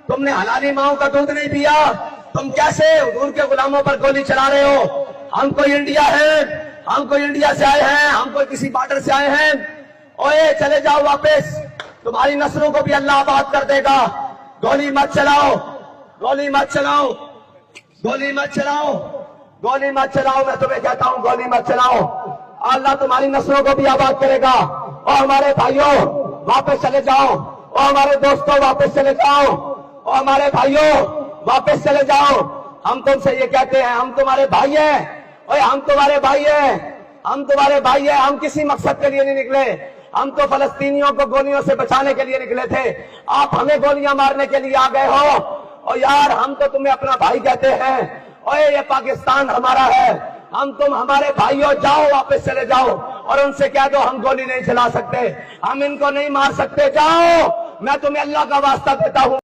تم نے حلالی ماؤں کا دودھ نہیں پیا، تم کیسے حضور کے غلاموں پر گولی چلا رہے ہو؟ ہم کوئی انڈیا ہے، ہم کوئی انڈیا سے آئے ہیں، ہم کوئی کسی بارڈر سے آئے ہیں؟ اوے چلے جاؤ واپس، تمہاری نسلوں کو بھی اللہ آباد کر دے گا۔ گولی مت چلاؤ، گولی مت چلاؤ، گولی مت چلاؤ، گولی مت چلاؤ، میں تمہیں کہتا ہوں گولی مت چلاؤ، اللہ تمہاری نسلوں کو بھی آباد کرے گا۔ اور ہمارے بھائیوں واپس چلے جاؤ، اور ہمارے دوستوں واپس چلے جاؤ، اور ہمارے بھائیوں واپس چلے جاؤ۔ ہم تم سے یہ کہتے ہیں ہم تمہارے بھائی ہیں، اوے ہم تمہارے بھائی ہیں، ہم تمہارے بھائی ہیں، ہم کسی مقصد کے لیے نہیں نکلے، ہم تو فلسطینیوں کو گولیوں سے بچانے کے لیے نکلے تھے، آپ ہمیں گولیاں مارنے کے لیے آ گئے ہو۔ اور یار ہم تو تمہیں اپنا بھائی کہتے ہیں، اوے یہ پاکستان ہمارا ہے، ہم تم ہمارے بھائی ہو، جاؤ واپس چلے جاؤ اور ان سے کہہ دو ہم گولی نہیں چلا سکتے، ہم ان کو نہیں مار سکتے، جاؤ، میں تمہیں اللہ کا واسطہ دیتا ہوں۔